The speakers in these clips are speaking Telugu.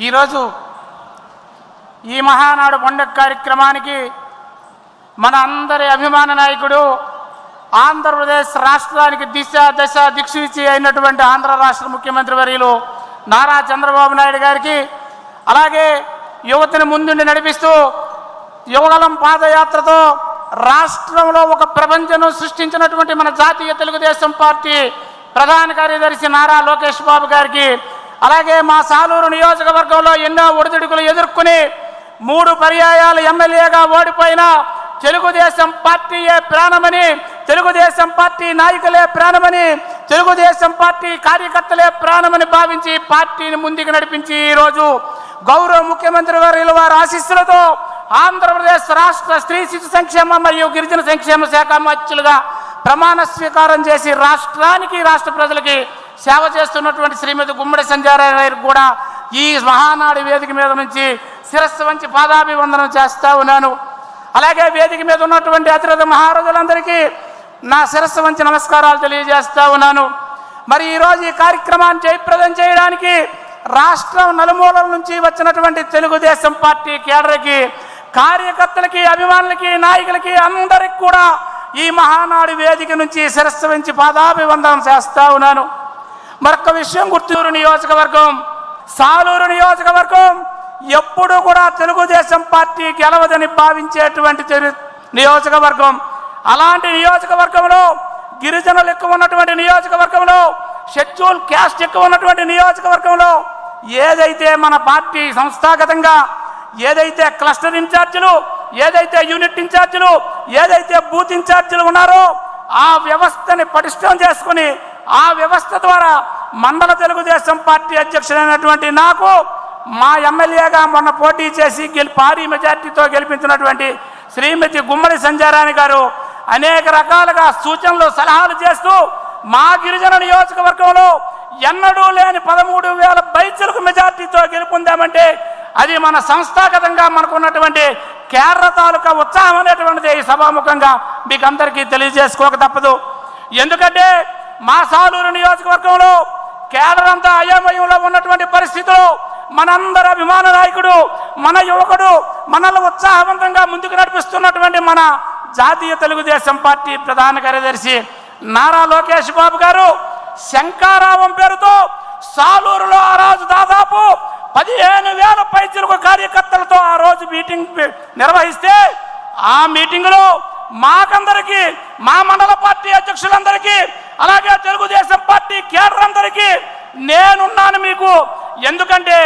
ఈరోజు ఈ మహానాడు పండుగ కార్యక్రమానికి మన అందరి అభిమాన నాయకుడు ఆంధ్రప్రదేశ్ రాష్ట్రానికి దశ దిక్సూచి అయినటువంటి ఆంధ్ర రాష్ట్ర ముఖ్యమంత్రి వర్యులు నారా చంద్రబాబు నాయుడు గారికి, అలాగే యువతని ముందుండి నడిపిస్తూ యువగలం పాదయాత్రతో రాష్ట్రంలో ఒక ప్రపంచం సృష్టించినటువంటి మన జాతీయ తెలుగుదేశం పార్టీ ప్రధాన కార్యదర్శి నారా లోకేష్ బాబు గారికి, అలాగే మా సాలూరు నియోజకవర్గంలో ఎన్నో ఒడిదుడుకులు ఎదుర్కొని 3 పర్యాయాలు ఎమ్మెల్యేగా ఓడిపోయిన తెలుగుదేశం పార్టీయే ప్రాణమని, తెలుగుదేశం పార్టీ నాయకులే ప్రాణమని, తెలుగుదేశం పార్టీ కార్యకర్తలే ప్రాణమని భావించి పార్టీని ముందుకు నడిపించి ఈరోజు గౌరవ ముఖ్యమంత్రి వర్యుల వారి ఆశీస్సులతో ఆంధ్రప్రదేశ్ రాష్ట్ర స్త్రీ శిశు సంక్షేమ మరియు గిరిజన సంక్షేమ శాఖ మంత్రులుగా ప్రమాణ స్వీకారం చేసి రాష్ట్రానికి రాష్ట్ర ప్రజలకి సేవ చేస్తున్నటువంటి శ్రీమతి గుమ్మడి సంజయ్ గారికి కూడా ఈ మహానాడు వేదిక మీద నుంచి శిరస్సు వంచి పాదాభివందనం చేస్తూ ఉన్నాను. అలాగే వేదిక మీద ఉన్నటువంటి అతిరథ మహారాజులందరికీ నా శిరస్సు వంచి నమస్కారాలు తెలియజేస్తూ ఉన్నాను. మరి ఈరోజు ఈ కార్యక్రమాన్ని జయప్రదం చేయడానికి రాష్ట్రం నలుమూలల నుంచి వచ్చినటువంటి తెలుగుదేశం పార్టీ కేడర్కి, కార్యకర్తలకి, అభిమానులకి, నాయకులకి అందరికి కూడా ఈ మహానాడు వేదిక నుంచి శిరస్సు వంచి పాదాభివందనం చేస్తూ ఉన్నాను. మరొక విషయం, గుర్తూరు నియోజకవర్గం, సాలూరు నియోజకవర్గం ఎప్పుడు కూడా తెలుగుదేశం పార్టీ గెలవదని భావించేటువంటి నియోజకవర్గం. అలాంటి నియోజకవర్గంలో గిరిజనులు ఎక్కువ ఉన్నటువంటి నియోజకవర్గంలో, షెడ్యూల్ క్యాస్ట్ ఎక్కువ ఉన్నటువంటి నియోజకవర్గంలో ఏదైతే మన పార్టీ సంస్థాగతంగా ఏదైతే క్లస్టర్ ఇన్ఛార్జీలు, ఏదైతే యూనిట్ ఇన్ఛార్జీలు, ఏదైతే బూత్ ఇన్ఛార్జీలు ఉన్నారో ఆ వ్యవస్థని పటిష్టం చేసుకుని ఆ వ్యవస్థ ద్వారా మండల తెలుగుదేశం పార్టీ అధ్యక్షుడైనటువంటి నాకు మా ఎమ్మెల్యేగా మొన్న పోటీ చేసి భారీ మెజార్టీతో గెలిపించినటువంటి శ్రీమతి గుమ్మడి సంజయ్ గారు అనేక రకాలుగా సూచనలు సలహాలు చేస్తూ మా గిరిజన నియోజకవర్గంలో ఎన్నడూ లేని 13,000 పైచలకు మెజార్టీతో గెలుపొందామంటే అది మన సంస్థాగతంగా మనకున్నటువంటి కేరళ తాలూకా ఉత్సాహం అనేటువంటిది ఈ సభాముఖంగా మీకు అందరికీ తెలియజేసుకోక తప్పదు. ఎందుకంటే మా సాలూరు నియోజకవర్గంలో కేరళంతా అయోమయంలో ఉన్నటువంటి పరిస్థితుల్లో మనందరి అభిమాన నాయకుడు, మన యువకుడు, మనల్ని ఉత్సాహవంతంగా ముందుకు నడిపిస్తున్నటువంటి మన జాతీయ తెలుగుదేశం పార్టీ ప్రధాన కార్యదర్శి నారా లోకేష్ బాబు గారు శంకారావం పేరుతో సాలూరులో ఆ రోజు దాదాపు 15,000 పైచలకు కార్యకర్తలతో ఆ రోజు మీటింగ్ నిర్వహిస్తే ఆ మీటింగ్లో మాకందరికీ, మా మండల పార్టీ అధ్యక్షులందరికీ, అలాగే తెలుగుదేశం పార్టీ కేడర్ అందరికీ నేనున్నాను మీకు. ఎందుకంటే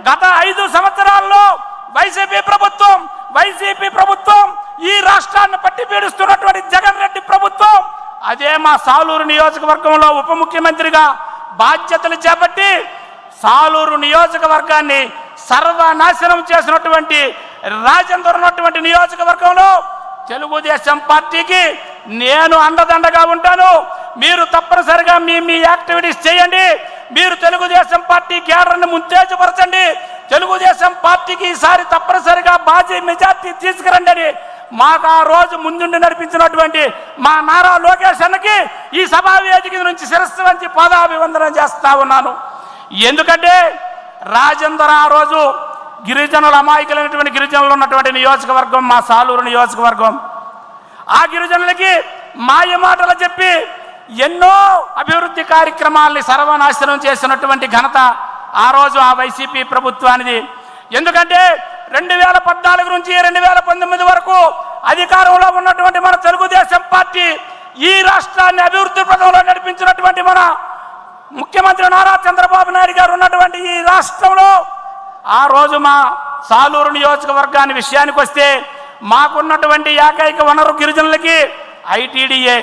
గత 5 సంవత్సరాల్లో వైసీపీ ప్రభుత్వం ఈ రాష్ట్రాన్ని పట్టి పీడిస్తున్నటువంటి జగన్ రెడ్డి ప్రభుత్వం అదే మా సాలూరు నియోజకవర్గంలో ఉప ముఖ్యమంత్రిగా బాధ్యతలు చేపట్టి సాలూరు నియోజకవర్గాన్ని సర్వనాశనం చేసినటువంటి రాజేందర్ ఉన్నటువంటి నియోజకవర్గంలో తెలుగుదేశం పార్టీకి నేను అండదండగా ఉంటాను. మీరు తప్పనిసరిగా మీ యాక్టివిటీస్ చేయండి. మీరు తెలుగుదేశం పార్టీ కేడర్ని ఉత్తేజపరచండి. తెలుగుదేశం పార్టీకి ఈసారి తప్పనిసరిగా భారీ మెజార్టీ తీసుకురండి అని మాకు ఆ రోజు ముందుండి నడిపించినటువంటి మా నారా లోకేష్ అన్నకి ఈ సభా వేదిక నుంచి శిరస్సు వంచి పాదాభివందనం చేస్తా ఉన్నాను. ఎందుకంటే రాజేందర్ ఆ రోజు గిరిజనుల అమాయకులైనటువంటి గిరిజనులు ఉన్నటువంటి నియోజకవర్గం మా సాలూరు నియోజకవర్గం. ఆ గిరిజనులకి మాయ మాటలు చెప్పి ఎన్నో అభివృద్ధి కార్యక్రమాల్ని సర్వనాశనం చేసినటువంటి ఘనత ఆ రోజు ఆ వైసీపీ ప్రభుత్వానిది. ఎందుకంటే 2014 నుంచి 2019 వరకు అధికారంలో ఉన్నటువంటి మన తెలుగుదేశం పార్టీ ఈ రాష్ట్రాన్ని అభివృద్ధి పథంలో నడిపించినటువంటి మన ముఖ్యమంత్రి నారా చంద్రబాబు నాయుడు గారు ఉన్నటువంటి ఈ రాష్ట్రంలో ఆ రోజు మా సాలూరు నియోజకవర్గాన్ని విషయానికి వస్తే మాకున్నటువంటి ఏకైక వనరు గిరిజనులకి ఐటీడీఏ.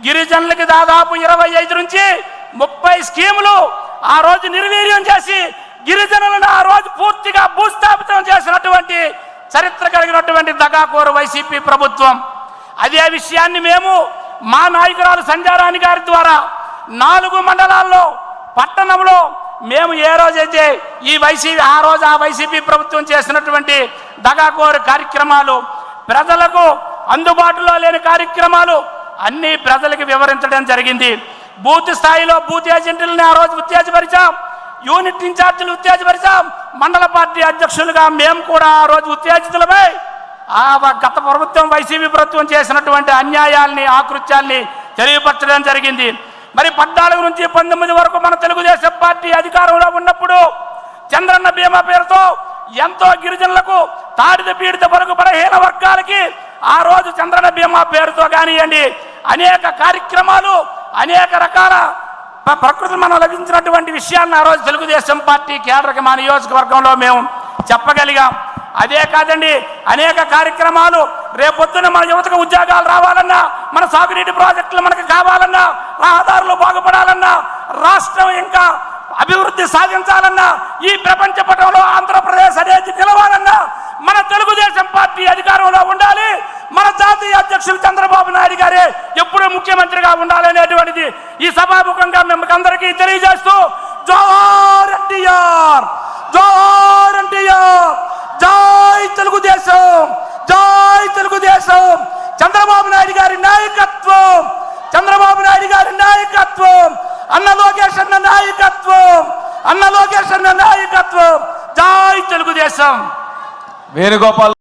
గిరిజనులకి దాదాపు 25 నుంచి 30 స్కీములు ఆ రోజు నిర్వీర్యం చేసి గిరిజనులను ఆ రోజు పూర్తిగా భూస్థాపితం చేసినటువంటి చరిత్ర కలిగినటువంటి దగాకోరు వైసీపీ ప్రభుత్వం. అదే విషయాన్ని మేము మా నాయకురాలు సంజయ్ గారి ద్వారా 4 మండలాల్లో పట్టణంలో మేము ఏ రోజైతే ఆ రోజు ఆ వైసీపీ ప్రభుత్వం చేసినటువంటి దగాకోరు కార్యక్రమాలు, ప్రజలకు అందుబాటులో లేని కార్యక్రమాలు అన్ని ప్రజలకు వివరించడం జరిగింది. బూత్ స్థాయిలో బూత్ ఏజెంట్లని ఆ రోజు ఉత్తేజపరిచాం. యూనిట్ ఇన్ఛార్జీలు ఉత్తేజపరిచాం, మండల పార్టీ అధ్యక్షులుగా మేము కూడా ఆ రోజు ఉత్తేజితులమై గత ప్రభుత్వం వైసీపీ ప్రభుత్వం చేసినటువంటి అన్యాయాల్ని ఆకృత్యాల్ని తెలియపరచడం జరిగింది. మరి 14 నుంచి 19 వరకు మన తెలుగుదేశం పార్టీ అధికారంలో ఉన్నప్పుడు చంద్రన్న బీమా పేరుతో ఎంతో గిరిజనులకు తాడిత పీడిత వరకు బలహీన వర్గాలకి ఆ రోజు చంద్రన్న బీమా పేరుతో కానివ్వండి అనేక కార్యక్రమాలు అనేక రకాల ప్రకృతి మనం లభించినటువంటి విషయాలను ఆ రోజు తెలుగుదేశం పార్టీ కేడర్కి మా నియోజకవర్గంలో మేము చెప్పగలిగాం. అదే కాదండి, అనేక కార్యక్రమాలు రేపొద్దున మన యువతకు ఉద్యోగాలు రావాలన్నా, మన సాగునీటి ప్రాజెక్టులు మనకు కావాలన్నా, రహదారులు బాగుపడాలన్నా, రాష్ట్రం ఇంకా అభివృద్ధి సాధించాలన్నా, ఈ ప్రపంచ పటంలో ఆంధ్రప్రదేశ్ అనేది నిలవాలన్నా మన తెలుగుదేశం పార్టీ అధికారంలో ఉండాలి. మన జాతీయ అధ్యక్షులు చంద్రబాబు నాయుడు గారే ఎప్పుడూ ముఖ్యమంత్రిగా ఉండాలనేటువంటిది ఈ సభాముఖంగా మిమ్మల్ని అందరికీ తెలియజేస్తూ జోహార్ ఎన్టీఆర్, జోహార్ ఎన్టీఆర్, జై తెలుగుదేశం, జై తెలుగుదేశం. చంద్రబాబు నాయుడు గారి నాయకత్వం, చంద్రబాబు నాయుడు గారి నాయకత్వం, అన్న లోకేష్ అన్న నాయకత్వం, అన్న లోకేష్ అన్న నాయకత్వం. జై తెలుగుదేశం. వేణుగోపాల్.